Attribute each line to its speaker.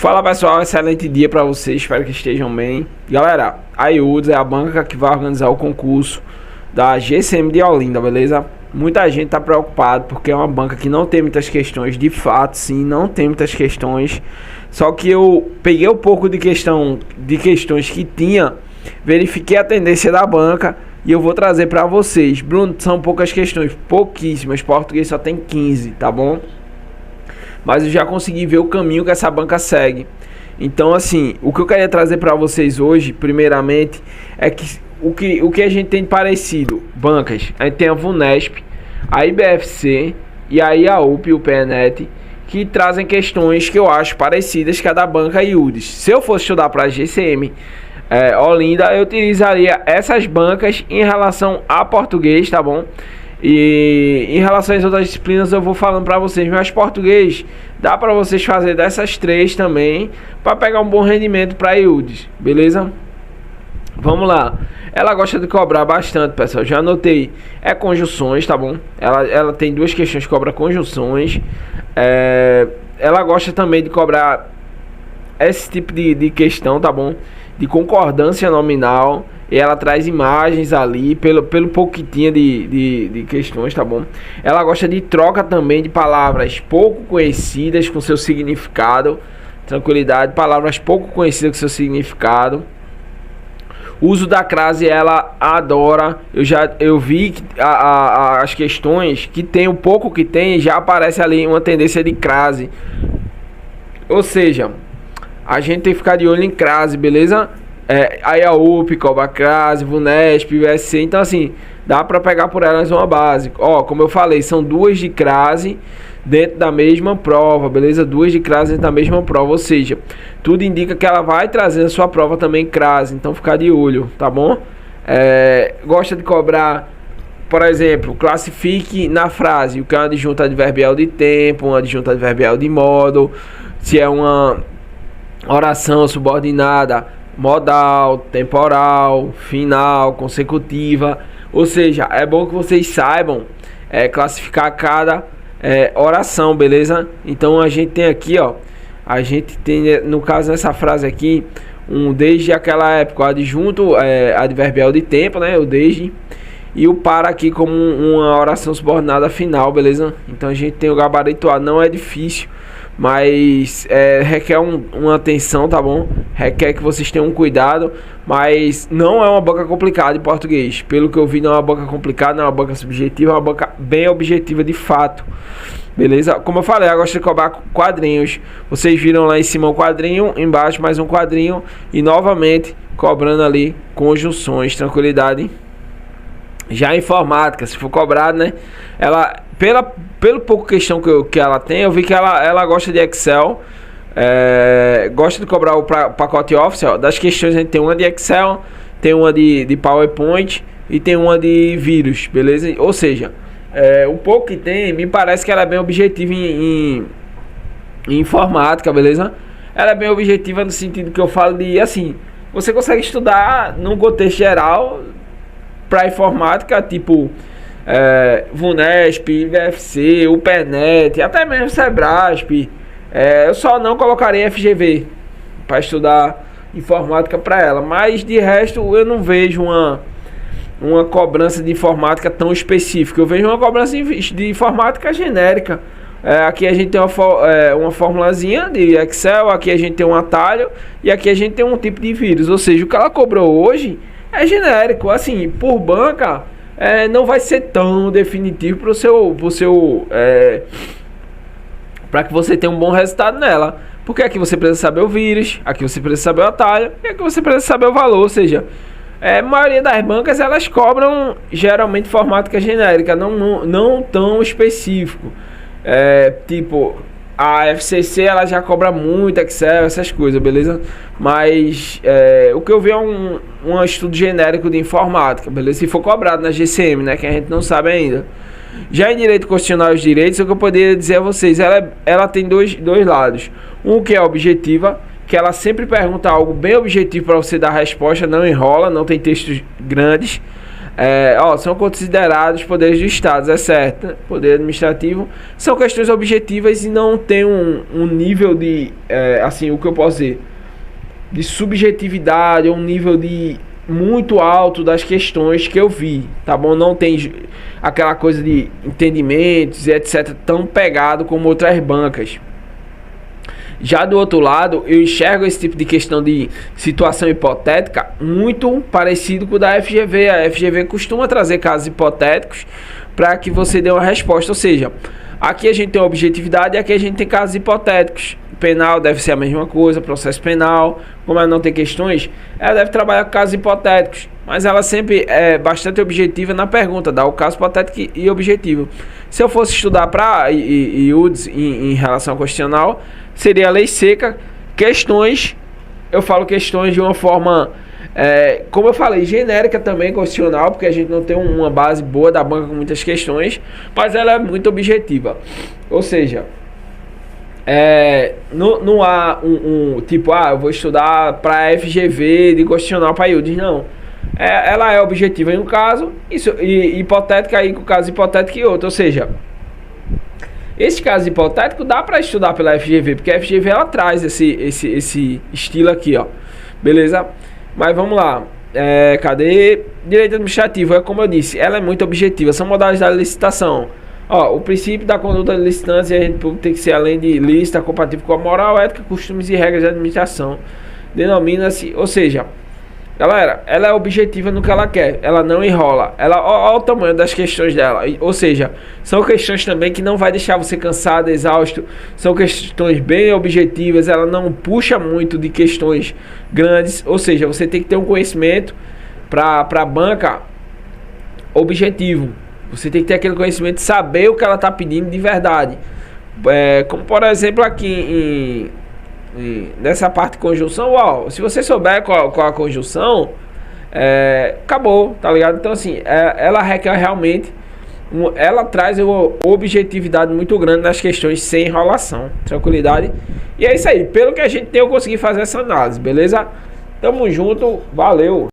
Speaker 1: Fala pessoal, excelente dia para vocês, espero que estejam bem. Galera, a IUDS é a banca que vai organizar o concurso da GCM de Olinda, beleza? Muita gente tá preocupado porque é uma banca que não tem muitas questões, de fato sim, não tem muitas questões. Só que eu peguei um pouco de questões que tinha, verifiquei a tendência da banca e eu vou trazer para vocês. Bruno, são poucas questões, pouquíssimas, português só tem 15, tá bom? Mas eu já consegui ver o caminho que essa banca segue. Então assim, o que eu queria trazer para vocês hoje, primeiramente, é que o que a gente tem de parecido, bancas, a gente tem a VUNESP, a IBFC e a IAUP e o PNET, que trazem questões que eu acho parecidas com a da banca IUDS. Se eu fosse estudar para a GCM Olinda, eu utilizaria essas bancas em relação a português, tá bom? E em relação às outras disciplinas eu vou falando para vocês, mas português dá para vocês fazer dessas três também para pegar um bom rendimento para IUDS, beleza? Vamos lá. Ela gosta de cobrar bastante, pessoal. Já anotei. É conjunções, tá bom? Ela tem duas questões que cobra conjunções. Ela gosta também de cobrar esse tipo de questão, tá bom? De concordância nominal. E ela traz imagens ali, pelo pouco que tinha de questões, tá bom? Ela gosta de troca também de palavras pouco conhecidas com seu significado. Tranquilidade, palavras pouco conhecidas com seu significado. O uso da crase ela adora. Eu vi que as questões que tem, o pouco que tem, já aparece ali uma tendência de crase. Ou seja, a gente tem que ficar de olho em crase, beleza? A IAUP, cobra crase, VUNESP, IBFC. Então assim, dá para pegar por elas uma base. Ó, como eu falei, são duas de crase dentro da mesma prova, beleza? Duas de crase dentro da mesma prova, ou seja, tudo indica que ela vai trazer na sua prova também crase, então ficar de olho, tá bom? Gosta de cobrar, por exemplo, classifique na frase o que é uma adjunta adverbial de tempo, uma adjunta adverbial de modo, se é uma oração subordinada, modal, temporal, final, consecutiva. Ou seja, é bom que vocês saibam classificar cada oração, beleza? Então a gente tem aqui, ó, a gente tem, no caso nessa frase aqui, desde aquela época, o adjunto adverbial de tempo, né, o desde, e o para aqui como uma oração subordinada final, beleza? Então a gente tem o gabarito A, não é difícil, mas requer uma atenção, tá bom? Requer que vocês tenham um cuidado, mas não é uma banca complicada em português. Pelo que eu vi, não é uma banca complicada, não é uma banca subjetiva, é uma banca bem objetiva de fato, beleza? Como eu falei, eu gosto de cobrar quadrinhos. Vocês viram lá em cima um quadrinho, embaixo mais um quadrinho, e novamente cobrando ali conjunções, tranquilidade. Já a informática, se for cobrado, né? Ela, pelo pouco questão que ela tem, eu vi que ela gosta de Excel. Gosta de cobrar o pacote Office, ó. Das questões a gente tem uma de Excel, tem uma de PowerPoint e tem uma de vírus, beleza? Ou seja, o pouco que tem, me parece que ela é bem objetiva em informática, beleza? Ela é bem objetiva no sentido que eu falo de, assim, você consegue estudar num contexto geral para informática, tipo VUNESP, IBFC, o PNET, até mesmo SEBRASP. Eu só não colocaria FGV para estudar informática para ela, mas de resto eu não vejo uma cobrança de informática tão específica. Eu vejo uma cobrança de informática genérica. Aqui a gente tem uma formulazinha de Excel, aqui a gente tem um atalho e aqui a gente tem um tipo de vírus. Ou seja, o que ela cobrou hoje é genérico, assim, por banca não vai ser tão definitivo para que você tenha um bom resultado nela. Porque aqui você precisa saber o vírus, aqui você precisa saber o atalho e aqui você precisa saber o valor. Ou seja, a maioria das bancas elas cobram geralmente informática genérica, não tão específico. Tipo, a FCC ela já cobra muito Excel, essas coisas, beleza? Mas o que eu vi é um estudo genérico de informática, beleza? Se for cobrado na GCM, né? Que a gente não sabe ainda. Já em direito constitucional e os direitos, o que eu poderia dizer a vocês, ela tem dois lados. Um que é objetiva, que ela sempre pergunta algo bem objetivo para você dar a resposta, não enrola, não tem textos grandes. São considerados poderes do Estado, é certo, né? Poder administrativo são questões objetivas e não tem um nível de, assim, o que eu posso dizer, de subjetividade, um nível de muito alto das questões que eu vi, tá bom? Não tem aquela coisa de entendimentos e etc tão pegado como outras bancas. Já do outro lado, eu enxergo esse tipo de questão de situação hipotética muito parecido com o da FGV. A FGV costuma trazer casos hipotéticos para que você dê uma resposta. Ou seja, aqui a gente tem objetividade e aqui a gente tem casos hipotéticos. Penal deve ser a mesma coisa, processo penal, como ela não tem questões, ela deve trabalhar com casos hipotéticos. Mas ela sempre é bastante objetiva na pergunta, dá o caso hipotético e objetivo. Se eu fosse estudar para IUDS em relação ao constitucional, seria a lei seca, questões, eu falo questões de uma forma, como eu falei, genérica também, constitucional, porque a gente não tem uma base boa da banca com muitas questões, mas ela é muito objetiva. Ou seja, não há tipo, eu vou estudar para FGV de constitucional para IUDS, não. Ela é objetiva em um caso e hipotética aí com o caso hipotético e outro. Ou seja, esse caso hipotético dá para estudar pela FGV, porque a FGV ela traz esse estilo aqui, ó. Beleza? Mas vamos lá. Cadê? Direito administrativo, como eu disse, ela é muito objetiva. São modalidades da licitação. O princípio da conduta de licitância tem que ser, além de lícita, compatível com a moral, ética, costumes e regras de administração. Denomina-se, ou seja, galera, ela é objetiva no que ela quer, ela não enrola. Olha o tamanho das questões dela. Ou seja, são questões também que não vai deixar você cansado, exausto. São questões bem objetivas, ela não puxa muito de questões grandes. Ou seja, você tem que ter um conhecimento para a banca objetivo. Você tem que ter aquele conhecimento de saber o que ela está pedindo de verdade. Como por exemplo aqui nessa parte de conjunção, se você souber qual a conjunção, acabou, tá ligado? Então assim, ela requer realmente, ela traz uma objetividade muito grande nas questões sem enrolação, tranquilidade. E é isso aí, pelo que a gente tem, eu consegui fazer essa análise, beleza? Tamo junto, valeu!